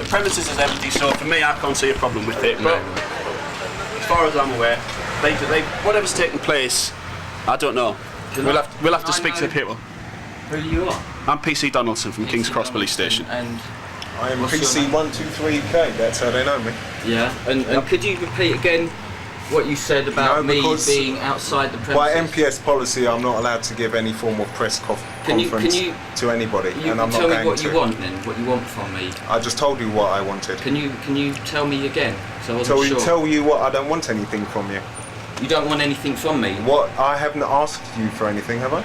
premises is empty, so for me, I can't see a problem with it. But as far as I'm aware, whatever's taking place, I don't know. We'll have to speak to the people. Who you are? I'm PC Donaldson from King's Cross Police Station. And I am PC123K, that's how they know me. yeah, and could you repeat again what you said about me being outside the premises? By MPS policy, I'm not allowed to give any form of press conference to anybody, and I'm not going to. Tell me what you want then, what you want from me. I just told you what I wanted. Can you tell me again? So I wasn't sure. Tell you what I don't want anything from you. You don't want anything from me? What? I haven't asked you for anything, have I?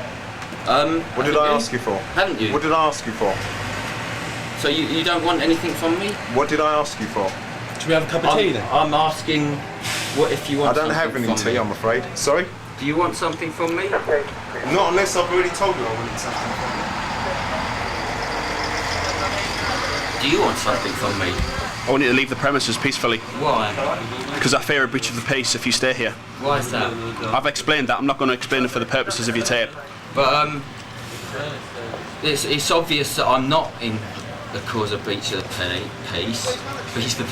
What did I ask you for? Haven't you? What did I ask you for? So you don't want anything from me? What did I ask you for? Should we have a cup of tea then? I'm asking what if you want something from me. I don't have any tea, I'm afraid. Sorry? Do you want something from me? Not unless I've already told you I wanted something from you. Do you want something from me? I want you to leave the premises peacefully. Why? Because I fear a breach of the peace if you stay here. Why is that? I've explained that. I'm not going to explain it for the purposes of your tape. But it's obvious that I'm not in the cause of breach of the peace. Breach of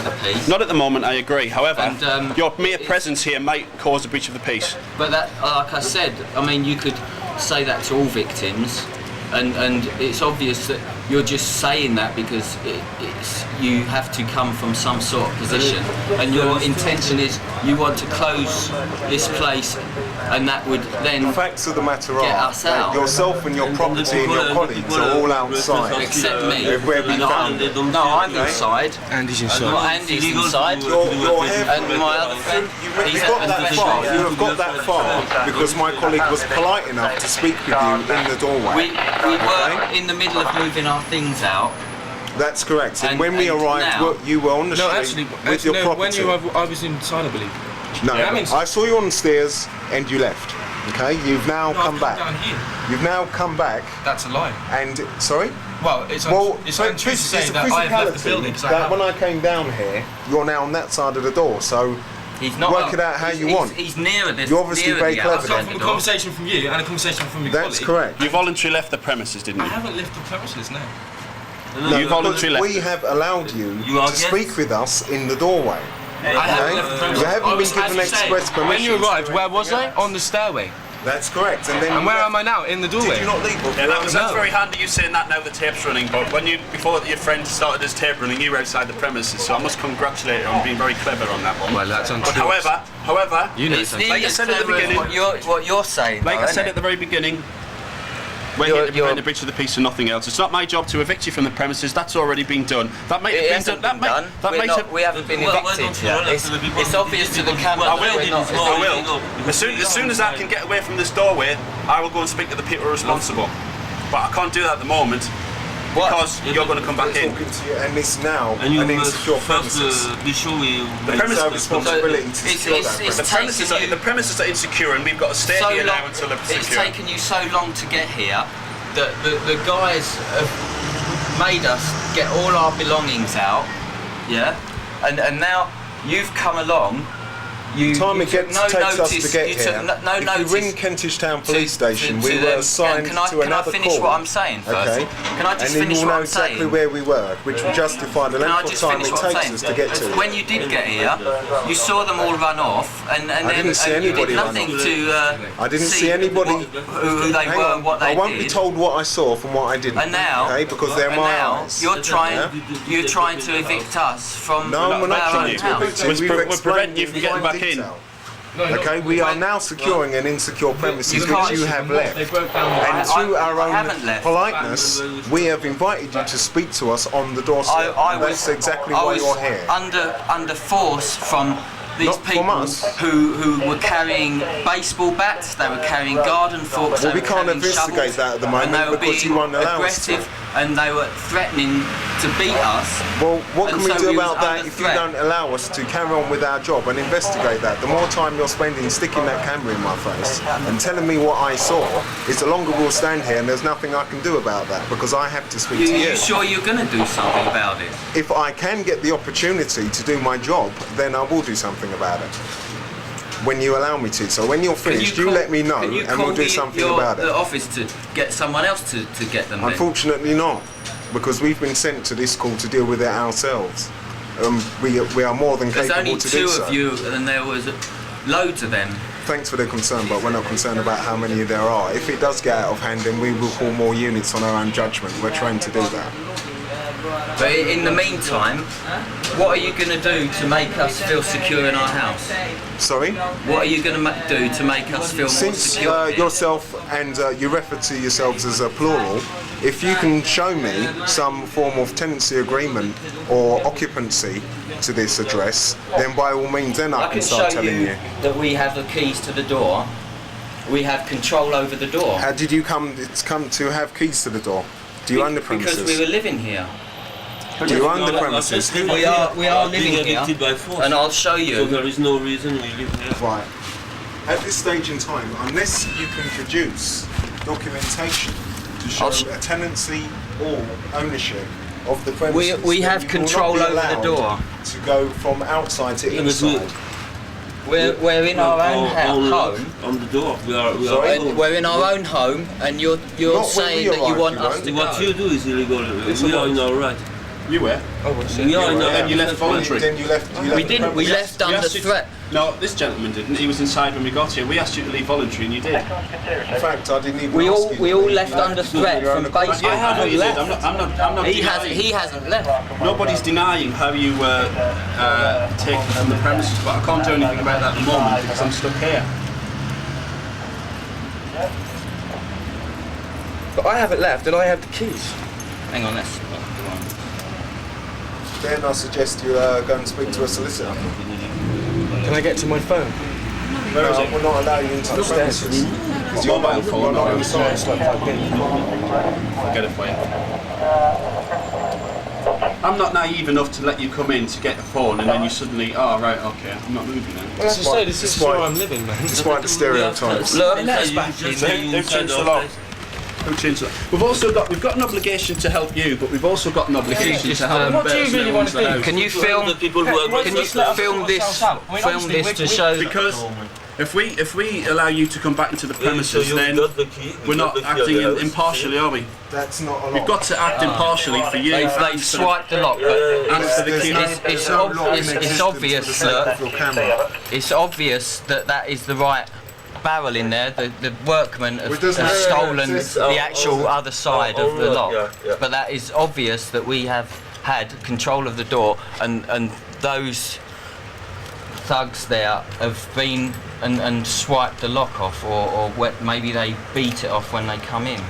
the peace. Not at the moment, I agree. However, and, your mere presence here might cause a breach of the peace. But that, like I said, I mean, you could say that to all victims, and it's obvious that you're just saying that because you have to come from some sort of position, and your intention is you want to close this place, and that would then the facts of the matter get are us out. Yourself and your property and your colleagues are all outside. Except me. Where we found it. No, I'm inside. Andy's inside. Andy's inside. You're here and my other friend. You've got that far. You have got that far because my colleague was polite enough to speak with you in the doorway. We were in the middle of moving our things out. That's correct. And when we arrived, you were on the street with your property. I was inside, I believe. No, I saw you on the stairs and you left. Okay, you've now come back. Down here. You've now come back. That's a lie. And sorry? Well, it's untrue to say that I have left the building. That when I came down here, you're now on that side of the door. So he's not work it out how you want. He's nearer this. You're obviously very clever. I've got from a conversation from you and a conversation from your colleague. That's correct. You voluntarily left the premises, didn't you? I haven't left the premises, no. No, you voluntarily left. We have allowed you to speak with us in the doorway. I haven't left the premises. You haven't been given express permission. When you arrived, where was I? On the stairway. That's correct. And where am I now? In the doorway. Did you not leave? Yeah, that's very handy you saying that now the tape's running, but before your friend started his tape running, you were outside the premises, so I must congratulate you on being very clever on that one. Well, that's untrue. But however, you know, like I said at the beginning, what you're saying. Like I said at the very beginning, we're here to prevent a breach of the peace and nothing else. It's not my job to evict you from the premises. That's already been done. That might have been done. We haven't been evicted yet. It's obvious to the camera. I will. As soon as I can get away from this doorway, I will go and speak to the people responsible. But I can't do that at the moment because you're going to come back in. And it's now an insecure premises. The premises responsibility to secure that. The premises are insecure, and we've got to stay here now until they're secure. It's taken you so long to get here that the guys have made us get all our belongings out, yeah, and now you've come along. The time it takes us to get here, if you ring Kentish Town Police Station, we were assigned to another call. Can I finish what I'm saying first? Okay. Can I just finish what I'm saying? And then you'll know exactly where we were, which will justify the length of time it takes us to get to it. When you did get here, you saw them all run off, and then you did nothing to I didn't see anybody who they were and what they did. I won't be told what I saw from what I didn't. And now, okay, because they're my eyes. You're trying to evict us from our own house. We're preventing you from getting back in. Okay, we are now securing an insecure premises which you have left. And through our own politeness, we have invited you to speak to us on the doorstep. That's exactly why you're here. Under force from these people who were carrying baseball bats, they were carrying garden forks, well, we can't investigate that at the moment because you won't allow us to. And they were threatening to beat us. Well, what can we do about that if you don't allow us to carry on with our job and investigate that? The more time you're spending sticking that camera in my face and telling me what I saw, it's the longer we'll stand here and there's nothing I can do about that because I have to speak to you. Are you sure you're going to do something about it? If I can get the opportunity to do my job, then I will do something about it. When you allow me to. So when you're finished, you let me know and we'll do something about it. The office to get someone else to get them. Unfortunately not. because we've been sent to this call to deal with it ourselves. We are more than capable to do so. There's only 2 of you, and there was loads of them. Thanks for the concern, but we're not concerned about how many there are. If it does get out of hand, then we will call more units on our own judgment. We're trained to do that. But in the meantime, what are you going to do to make us feel secure in our house? Sorry? What are you going to do to make us feel more secure? Since yourself and you refer to yourselves as a plural, if you can show me some form of tenancy agreement or occupancy to this address, then by all means then I can start telling you. That we have the keys to the door. We have control over the door. How did you come to have keys to the door? Do you own the premises? Because we were living here. Do you own the premises? We are living here, and I'll show you. So there is no reason we live here. Right. At this stage in time, unless you can produce documentation to show a tenancy or ownership of the premises, we have control over the door. To go from outside to inside. We're in our own home. On the door. We're in our own home, and you're saying that you want us to go. What you do is illegal. We are in our right. You were? We are in our Then you left voluntary. Then you left. We didn't. We left under threat. No, this gentleman didn't. He was inside when we got here. We asked you to leave voluntary, and you did. In fact, I didn't even. We all left under threat from base. I haven't left. I'm not. He hasn't left. Nobody's denying how you were taken from the premises, but I can't do anything about that at the moment because I'm stuck here. But I haven't left, and I have the keys. Hang on, let's. Then I suggest you go and speak to a solicitor. Can I get to my phone? No, we're not allowing you into the premises. It's your mobile phone. We're not inside. I'll get it for you. I'm not naive enough to let you come in to get a phone and then you suddenly, oh right, okay, I'm not moving then. Well, that's why this is where I'm living, man. Despite the stereotypes. Look, They've changed the law. Who changed that? We've got an obligation to help you, but we've also got an obligation to help. What do you really want to do? Can you film? Can you film this? Film this to show. Because if we allow you to come back into the premises, then we're not acting impartially, are we? That's not a lot. We've got to act impartially for you. They've swiped the lock, but it's obvious that it's obvious that is the right barrel in there. The workmen have stolen the actual other side of the lock, but that is obvious that we have had control of the door, and those thugs there have been and swiped the lock off, or maybe they beat it off when they come in.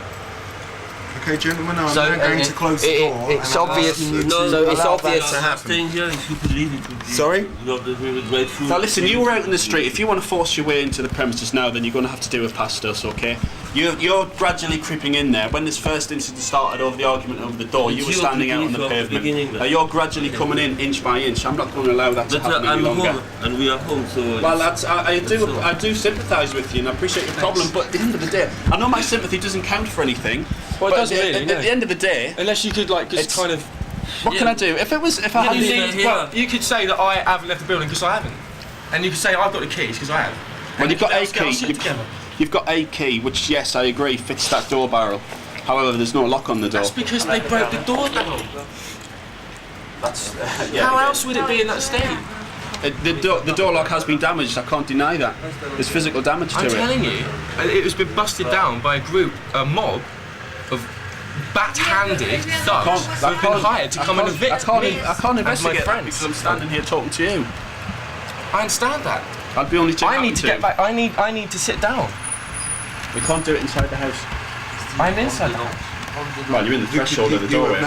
Okay, gentlemen, I'm now going to close the door. It's obvious. It's obvious to happen. Staying here, if you could leave it would be. Sorry? Grateful. Now listen, you were out in the street. If you want to force your way into the premises now, then you're going to have to do it past us, okay? You're gradually creeping in there. When this first incident started over the argument over the door, you were standing out on the pavement. Now you're gradually coming in inch by inch. I'm not going to allow that to happen any longer. Home, and we are home, so. Well, I do sympathise with you, and I appreciate your problem. But at the end of the day, I know my sympathy doesn't count for anything. Well, it doesn't really. At the end of the day, unless you could just kind of. What can I do? If I had Well, you could say that I haven't left the building because I haven't, and you could say I've got the keys because I have. Well, you've got a key. You've got a key, which, yes, I agree, fits that door barrel. However, there's no lock on the door. That's because they broke the door down. How else would it be in that state? The door lock has been damaged. I can't deny that. There's physical damage to it. I'm telling you, it has been busted down by a mob of bat-handed thugs who have been hired to come and evict me. I can't investigate that because I'm standing here talking to you. I understand that. I'd be only too happy I need to get back. I need to sit down. We can't do it inside the house. I'm inside the house. Well, you're in the threshold of the doorway.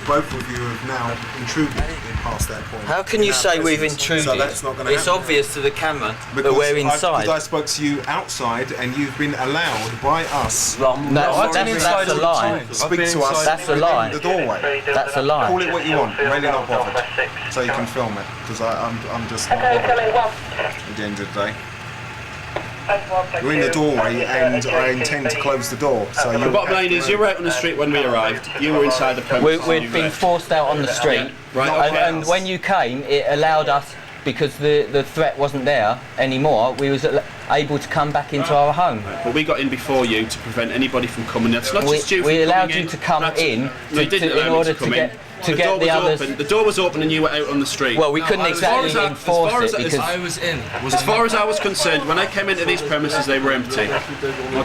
Both of you have now intruded past that point. How can you say we've intruded? So that's not going to It's happen. obvious to the camera that we're inside. Because I spoke to you outside and you've been allowed by us. That's a lie. Speak to us. That's a lie. The doorway. That's a lie. Call it what you want. I'm really not bothered. So you can film it because I'm just not bothered at the end of the day. You're in the doorway and I intend to close the door. So the bottom line is you were out on the street when we arrived. You were inside the premises. We'd been forced out on the street, Right, okay. and when you came, it allowed us because the threat wasn't there anymore, we was able to come back into our home. But we got in before you to prevent anybody from coming in. It's not just you. We allowed you to come in in order to get the others. The door was open and you were out on the street. Well, we couldn't exactly enforce it because I was in. As far as I was concerned, when I came into these premises, they were empty.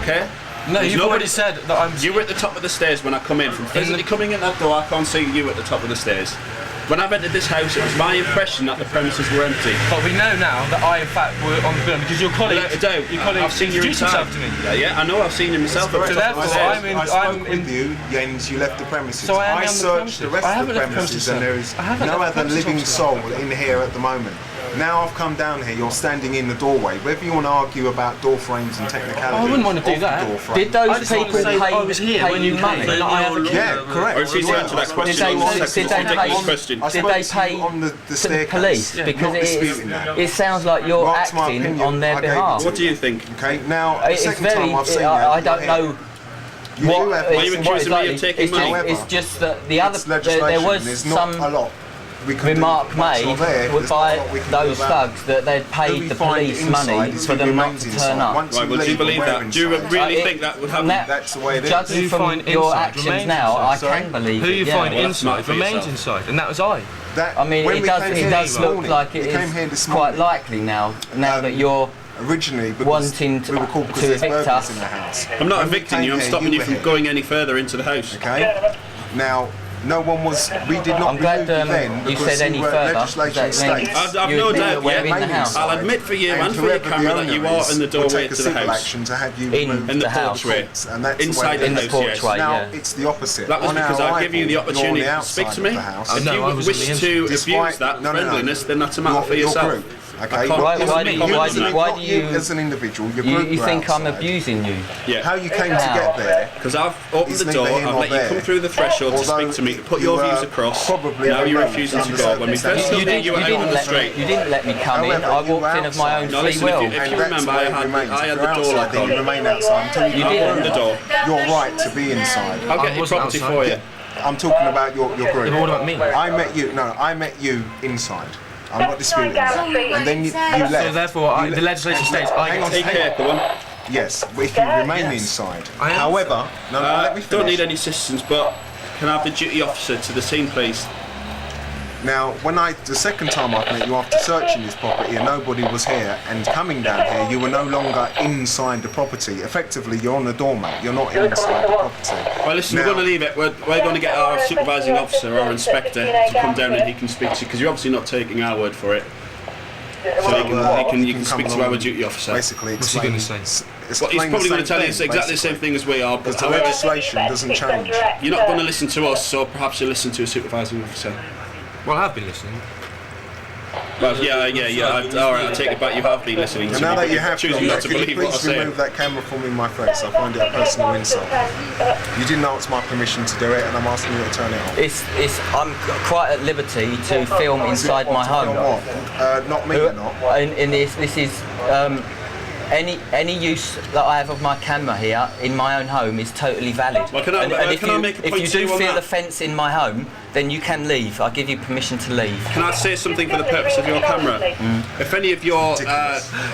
Okay? No, you've already said that I'm... You were at the top of the stairs when I come in. From physically coming in that door, I can't see you at the top of the stairs. When I entered this house, it was my impression that the premises were empty. But we know now that I, in fact, were on the building because your colleague... I've seen you himself to me. Yeah, I know, I've seen him myself. So therefore, I spoke with you, Jens, you left the premises. So I searched the rest of the premises and there is no other living soul in here at the moment. Now I've come down here, you're standing in the doorway. Whether you want to argue about door frames and technicalities, I wouldn't want to do that. Did those people pay you money? Yeah, correct. Or if you answer that question, Did they pay the police? Because it sounds like you're acting on their behalf. What do you think? Okay, now the It's second very. time I've seen you, I don't know. Why are you accusing me of taking money? It's just that the other. it's legislation. There was There's not some a lot we can remark do. Once made you're there, there's by not a lot we can those do about it. thugs that they'd Who paid we the find police money inside is for who them not remains to inside. turn up. Once Right, well, do you leave, believe we're that? Do you inside. really think that would happen? That's the way it is. Judging Who you from find your inside actions remains now, I inside. can believe Who it. you Yeah. find Well, that's not inside for remains yourself. inside, and that was I. I mean, when it we does. came It here does this look morning, like it we came here is this quite morning. likely now that you're Originally, because wanting we were called because to there's evict burglars us. in the house. I'm not When we evicting came you, I'm here, stopping you were from here. going any further into the house. Okay. Now, no one was. We did not I'm glad remove you then you because said any you were further. legislation Does that mean states. I've you no admit doubt, that we're yeah. in the house? I'll admit for you and for your whoever the camera that owner you are is in the will doorway take a to the civil house. action to have you In removed In the the house. porchway. and that's Inside the way the it house, is. porchway. Now Yeah. it's the opposite. That was On because our I gave you the arrival, you're on opportunity the to speak outside to me. of the house. If No, I you was on the wish inside. to Despite- abuse that no, friendliness, then that's a matter for Your yourself. group, okay? I can't- Why It do wasn't me. you- It why wasn't do me. why not do you you as an individual, your group you were think I'm outside. abusing you? Yeah. How you came to How? get there? Because I've opened It's the door, neither here I've nor let you there. come through the threshold to Although speak to me, to put you your were views across. probably Now you're alone refusing to under go. When we circumstances. first came in, you were out on the you street. didn't let me come in. However, I you walked in were of my own outside. No, free listen, will. if And you that's remember, the way I it had remains. the If door you're outside, lock then you on. remain outside until you You I did. opened the door. your right to be inside. I'll get your wasn't property outside. for you. I'm talking about your group. Yeah, but what about me? I met you inside. I'm not disputing that. And then you left. So therefore, the legislation states I Hang get on, to Take care, go on. Yes, but if you remain inside. I am. However, no, let me finish. Don't need any assistance, but can I have the duty officer to the scene, please? Now, the second time I've met you after searching this property and nobody was here and coming down here, you were no longer inside the property. Effectively, you're on the doormat. You're not inside the property. Well, listen, we're Now- going to leave it. We're going to get our supervising officer, our inspector, to come down and he can speak to you, because you're obviously not taking our word for it. So you can speak to our duty officer. Basically, What's he going to say? Well, he's probably going to tell you exactly the same thing as we are, but Because the however, legislation doesn't change. you're not going to listen to us, so perhaps you'll listen to a supervising officer. Well, I have been listening. Well, yeah. All right, I take it back. You have been listening to And me, now but that you you're have choosing done not that, to can you believe what I please say. remove that camera from in my face? I find it a personal insult. You didn't ask my permission to do it, and I'm asking you to turn it off. I'm quite at liberty to film inside my home. What? Not me, you're not. In this is any use that I have of my camera here in my own home is totally valid. Well, can I make a if point you to you do on feel that? the fence in my home, then you can leave. I give you permission to leave. Can I say something for the purpose of your camera? If any of your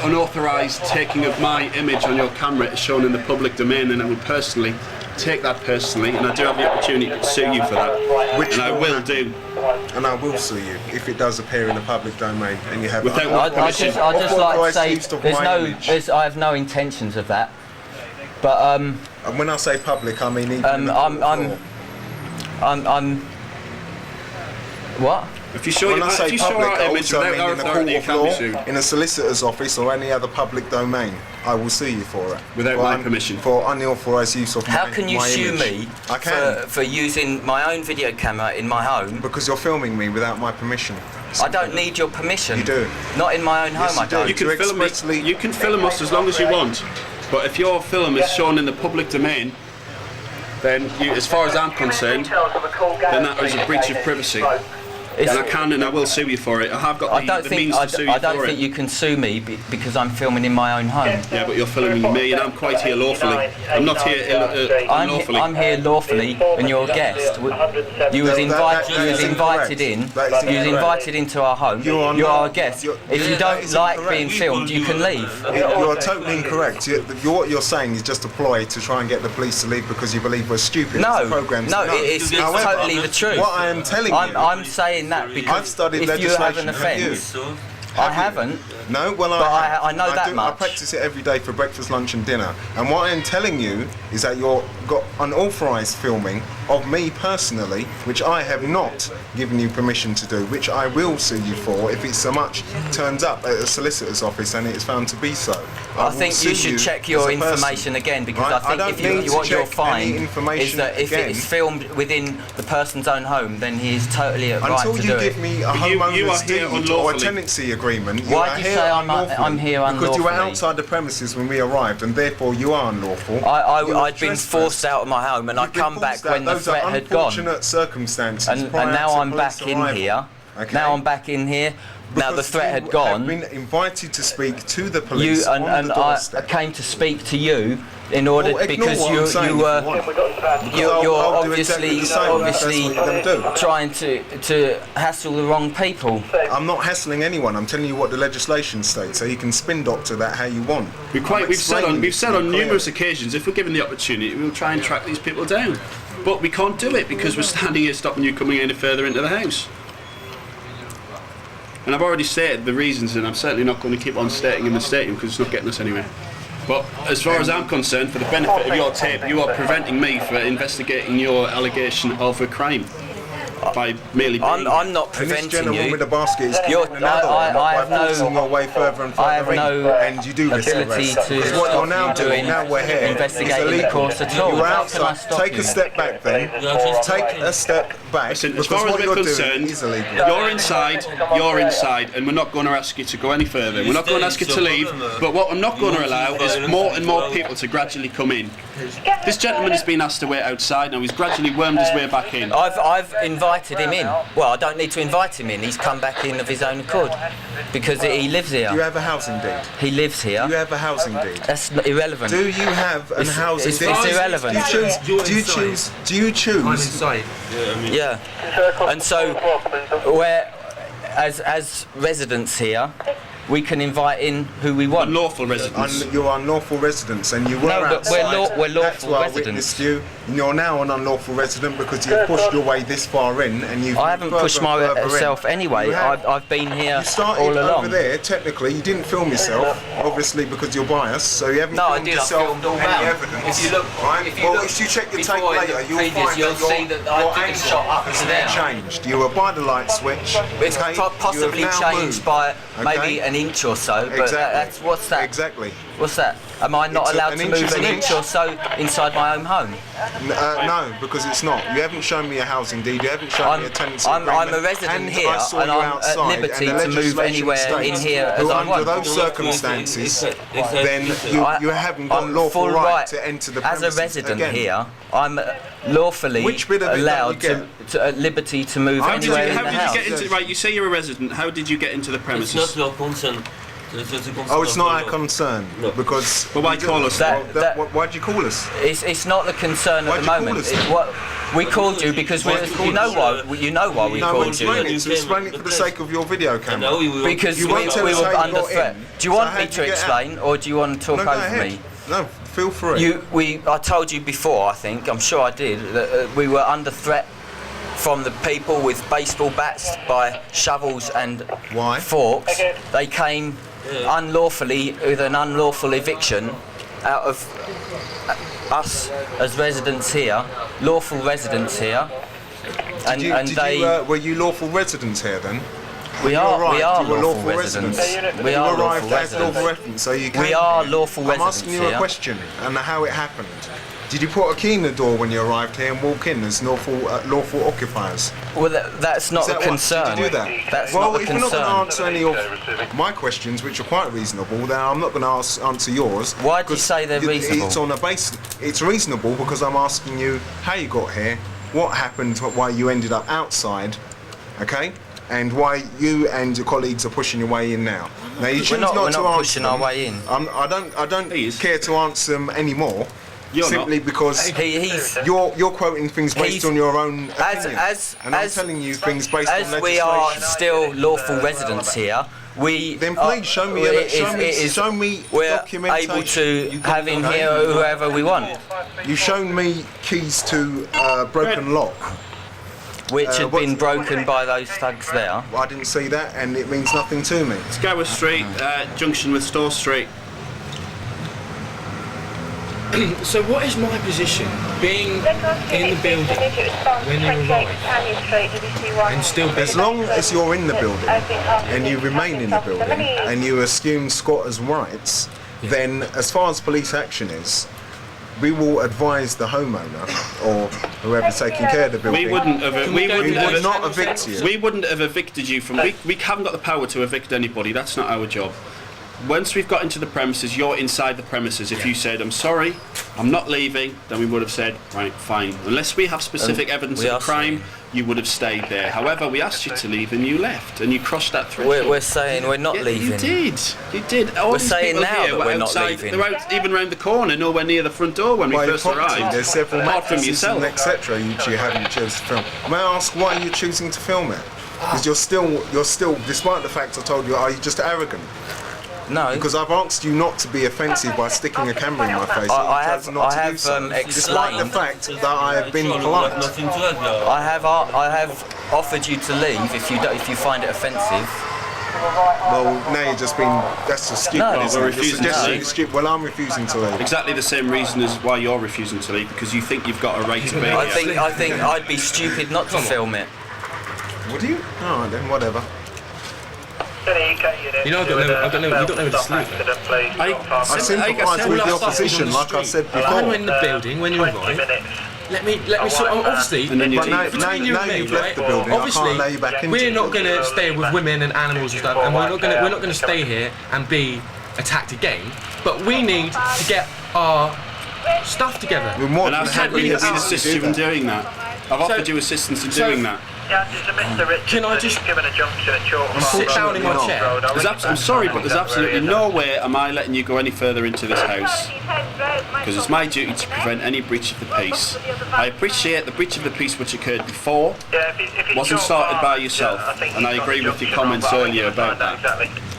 unauthorised taking of my image on your camera is shown in the public domain, then I would personally take that personally, and I do have the opportunity to sue you for that, Which and I will will happen. do. And I will sue you if it does appear in the public domain and you have Without I just like to say image. I have no intentions of that. But And when I say public, I mean even in the I'm what? If you show, when I say if you show public, our I image also without mean our in the authority, you court can't be of sued. law, in a solicitor's office or any other public domain. I will sue you for it. Without For my permission. For unauthorised use of How my can you my sue image. me I can. for using my own video camera in my home? Because you're filming me without my permission. I don't need your permission. You do. Not in my own Yes, home, I you do. don't. You can To film expressly- You can film us as long as you want, but if your film is shown in the public domain, then, as far as I'm concerned, then that is a breach of privacy. And I can and I will sue you for it. I have got the means to sue you for it. I don't think you can sue me because I'm filming in my own home. Yeah, but you're filming me and I'm quite here lawfully. I'm not here unlawfully. I'm here lawfully and you're a guest. You was invited in. You was invited into our home. You are a guest. If you don't like being filmed, you can leave. You're totally incorrect. What you're saying is just a ploy to try and get the police to leave because you believe we're stupid. No, it's totally the truth. What I am telling you, I'm saying that because I've studied if you have an offence, I haven't. No, well, I know that much. I practice it every day for breakfast, lunch, and dinner. And what I am telling you is that you've got unauthorised filming of me personally, which I have not given you permission to do, which I will sue you for if it so much turns up at a solicitor's office and it is found to be so. I think you should check your information again because I think what you'll find is that if it's filmed within the person's own home, then he is totally at right to do it. Until you give me a homeowner's deed or a tenancy agreement, why do you say I'm here unlawfully? Because you were outside the premises when we arrived, and therefore you are unlawful. I'd been forced out of my home, and I come back when the threat had gone. Unfortunate circumstances. And now I'm back in here. Okay. Now I'm back in here. Now the threat had gone. I've been invited to speak to the police and I came to speak to you in order because you're obviously trying to hassle the wrong people. I'm not hassling anyone. I'm telling you what the legislation states, so you can spin doctor that how you want. We've said on numerous occasions, if we're given the opportunity, we'll try and track these people down. But we can't do it because we're standing here stopping you coming any further into the house. And I've already stated the reasons, and I'm certainly not going to keep on stating them because it's not getting us anywhere. But as far as I'm concerned, for the benefit of your tape, you are preventing me from investigating your allegation of a crime by merely being... I'm not preventing and this gentleman you. with the basket is I have no way further and further I have no and you do ability to what you're now doing, now we're here, investigating the course at all. You're outside. Take a step back then. Take a step back. Listen, as far as we're concerned, you're inside, and we're not going to ask you to go any further. We're not going to ask you to leave, but what I'm not going to allow is more and more people to gradually come in. This gentleman has been asked to wait outside, now he's gradually wormed his way back in. I've invited him in. Well, I don't need to invite him in, he's come back in of his own accord, because he lives here. Do you have a housing deed? He lives here. Do you have a housing deed? That's irrelevant. Do you have a housing deed? It's irrelevant. Do you choose? I'm inside. Yeah. And so, as residents here, we can invite in who we want. Unlawful residents. You're unlawful residents, and you were outside. We're lawful That's why residents. I witnessed you. You're now an unlawful resident because you've pushed your way this far in, and you've. I haven't pushed myself anyway. I've been here you started all along. over there. Technically, you didn't film yourself, obviously because you're biased. So you haven't filmed yourself. I filmed all any round. evidence. If you look, right? If you check your tape later, you'll find you'll see that I didn't shot up to there. Changed. You were by the light switch. It's possibly changed by maybe an inch or so. But that's what's that? Exactly. What's that? Am I not allowed to move an inch or so inside my own home? No, because it's not. You haven't shown me a housing deed. You haven't shown me a tenancy agreement. I'm a resident here, and I'm at liberty to move anywhere in here as I want. Under those circumstances, then you haven't got lawful right to enter the premises. As a resident here, I'm lawfully allowed at liberty to move anywhere in the house. How did you get into? Right, you say you're a resident. How did you get into the premises? It's not your concern. Oh, it's not our concern because. But why call us? Why'd you call us? It's not the concern at the moment. It's what we called you because you know why we called you. Explain it for the sake of your video camera. Because we were under threat. Do you want me to explain, or do you want to talk over me? No, feel free. I told you before. I think I'm sure I did that we were under threat from the people with baseball bats by shovels and forks. They came unlawfully with an unlawful eviction out of us as residents here, lawful residents here. Were you lawful residents here then? We are lawful residents. We are lawful residents. So you we are lawful residents. I'm asking you a question and how it happened. Did you put a key in the door when you arrived here and walk in as lawful occupiers? Well, that's not the concern. Did you do that? That's not the concern. Well, if you're not going to answer any of my questions, which are quite reasonable, then I'm not going to answer yours. Why do you say they're reasonable? It's on a basis. It's reasonable because I'm asking you how you got here, what happened, why you ended up outside. Okay? and why you and your colleagues are pushing your way in now. Now you choose We're not to answer pushing our them. way in. I don't Please. care to answer them anymore. You're simply not. because He's you're quoting things based He's- on your own as opinion. And I'm telling you things based on as legislation. we are still lawful residents here. Then please show me we're documentation. able to have in here whoever we want, You've shown me keys to a broken lock. which had been broken by those thugs there. I didn't see that, and it means nothing to me. It's Gower Street, junction with Store Street. So what is my position being in the building when you arrive and still be As long as you're in the building and you remain in the building and you assume squatters' rights, then as far as police action is, we will advise the homeowner or whoever's taking care of the building. We wouldn't have. We would not evict you. We wouldn't have evicted you from. We haven't got the power to evict anybody. That's not our job. Once we've got into the premises, you're inside the premises. If you said, "I'm sorry, I'm not leaving," then we would have said, "Right, fine." Unless we have specific evidence of a crime, you would have stayed there. However, we asked you to leave and you left, and you crossed that threshold. We're saying we're not Yeah, leaving. You did. All We're these saying people now here that were we're not outside, leaving. They were out, even round the corner, nowhere near the front door when we By first property, arrived. there's several Apart from mattresses yourself. and etc. you haven't chosen to film. May I ask why you're choosing to film it? Because you're still, despite the fact I told you, are you just arrogant? No. Because I've asked you not to be offensive by sticking a camera in my face. I and you chose not to do so, despite the explained. fact that I have been polite. Nothing to add now. I have offered you to leave if you find it offensive. Well, now you're just being, that's just stupid, No. isn't We're it? You're refusing to suggesting leave. it's stupid. Well, I'm refusing to leave. Exactly the same reason as why you're refusing to leave, because you think you've got a right to be here. I think I'd be stupid not to film it. Would you? Alright then, whatever. You know, I don't know where to sleep. I sympathise with your position, like I said When we're before. in the building, when you arrive, let me sort of, obviously, And then you But now, between you and me, you've left right? the building, I Obviously, can't allow you back into we're it. not going to stay with women and animals and stuff, and we're not going to stay here and be attacked again. But we need to get our stuff together. We're more And than I've said happy we to can assist you in doing that. I've offered you assistance in doing that. Can I just sit down in my chair? I'm sorry, but there's absolutely no way am I letting you go any further into this house, because it's my duty to prevent any breach of the peace. I appreciate the breach of the peace which occurred before wasn't started by yourself, and I agree with your comments earlier about that.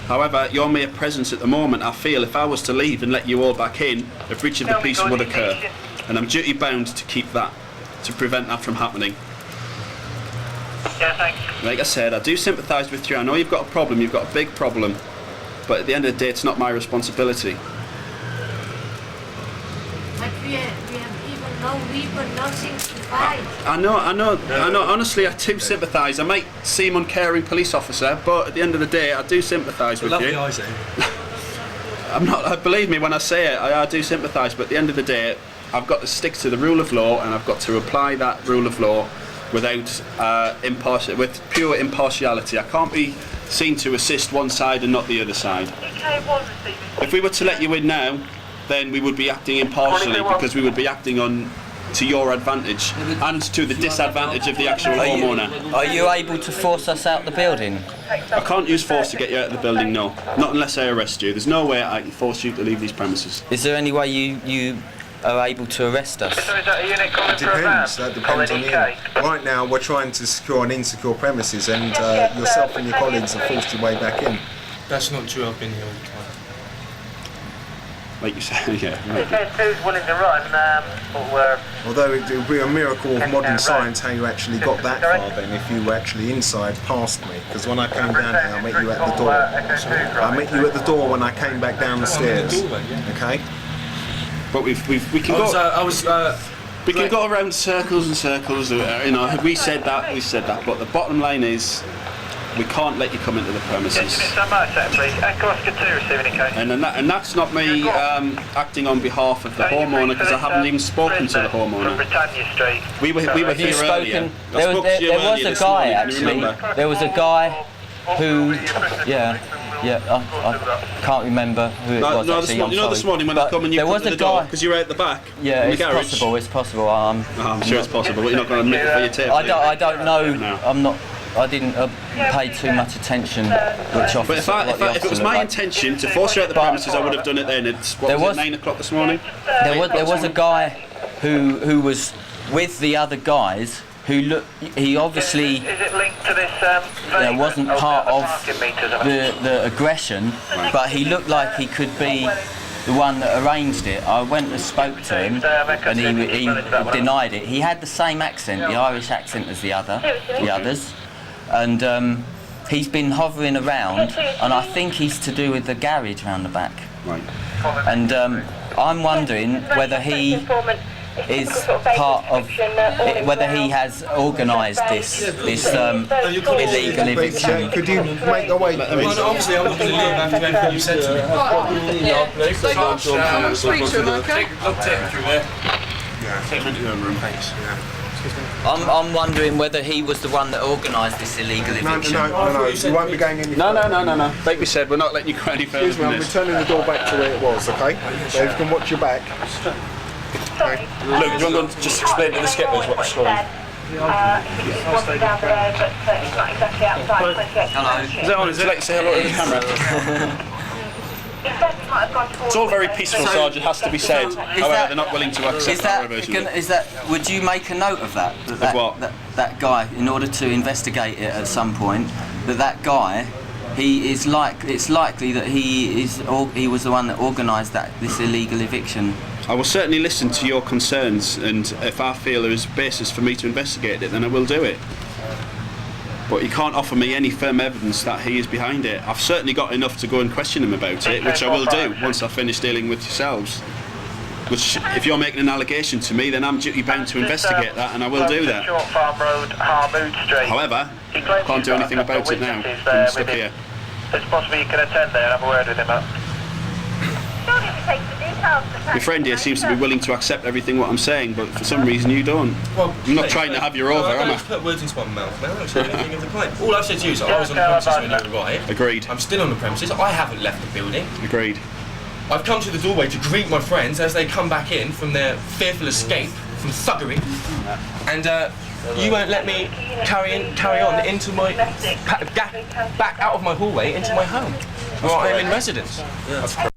However, your mere presence at the moment, I feel if I was to leave and let you all back in, a breach of the peace would occur, and I'm duty bound to keep that, to prevent that from happening. Yeah, thanks. Like I said, I do sympathise with you. I know you've got a problem, you've got a big problem, but at the end of the day, it's not my responsibility. But we have even no weapon, nothing to fight. I know. Honestly, I do sympathise. I might seem uncaring police officer, but at the end of the day, I do sympathise with you. eyes, I'm not. Believe me when I say it. I do sympathise, but at the end of the day, I've got to stick to the rule of law, and I've got to apply that rule of law without with pure impartiality. I can't be seen to assist one side and not the other side. If we were to let you in now, then we would be acting impartially, because we would be acting on to your advantage and to the disadvantage of the actual homeowner. Are you able to force us out the building? I can't use force to get you out of the building, no. Not unless I arrest you. There's no way I can force you to leave these premises. Is there any way you are able to arrest us? So is that a unit coming It for a van? depends. That depends on you. Right now, we're trying to secure an insecure premises, and yourself and your colleagues have forced your way back in. That's not true. I've been here all the time. Like you said, yeah. It says who's willing to run, but we're... Although it would be a miracle of modern science how you actually got that far then, if you were actually inside past me. Because when I came down here, I met you at the door. I met you at the door when I came back down the stairs. Okay? But we can go. We can go around circles and circles. You know, we said that. But the bottom line is, we can't let you come into the premises. And that's not me acting on behalf of the homeowner, because I haven't even spoken to the homeowner. We were here earlier. There was a guy actually. There was a guy who, I can't remember who it was actually. This morning when I come and you come to the door, because you're out the back. Yeah, in the it's garage. possible. It's possible. I'm sure it's possible, but you're not going to admit it for your tape. I don't know. No. I'm not. pay too much attention which officer. But if it was my intention to force you out the premises, I would have done it then. It's 9 o'clock this morning. There was a guy who was with the other guys. He obviously wasn't part of the aggression, but he looked like he could be the one that arranged it. I went and spoke to him, and he denied it. He had the same accent, the Irish accent, as the others, and he's been hovering around, and I think he's to do with the garage round the back. Right. And I'm wondering whether he is part of whether he has organised this illegal eviction. Could you make the way? Well, obviously, I'm not going to leave after everything you've said to me. I'll speak to him, okay? I'll take him through there. Take him into your own room. Thanks. I'm wondering whether he was the one that organised this illegal eviction. No. You won't be going any further. No. Like we said, we're not letting you go any further. Excuse me, I'm returning the door back to where it was, okay? So you can watch your back. Okay. Look, do you want to just explain to the skippers what the story is? Hello. Is that on? Would you like to say hello to the camera? It's all very peaceful, Sergeant, has to be said. However, they're not willing to accept our version of it. Would you make a note of that? That guy, in order to investigate it at some point, that guy, it's likely that he was the one that organised this illegal eviction. I will certainly listen to your concerns, and if I feel there is basis for me to investigate it, then I will do it. But you can't offer me any firm evidence that he is behind it. I've certainly got enough to go and question him about it, which I will do once I finish dealing with yourselves. Which, if you're making an allegation to me, then I'm duty bound to investigate that, and I will do that. However, I can't do anything about it now. I'm stuck here. It's possible you can attend there and have a word with him. Your friend here seems to be willing to accept everything what I'm saying, but for some reason you don't. Well, I'm not trying to have you over, am I? Put words into my mouth, man. I don't say anything of the kind. All I've said to you is that I was on the premises when you arrived. Agreed. I'm still on the premises. I haven't left the building. Agreed. I've come to the doorway to greet my friends as they come back in from their fearful escape from thuggery, and you won't let me carry on into my back out of my hallway into my home, where I am in residence. That's correct.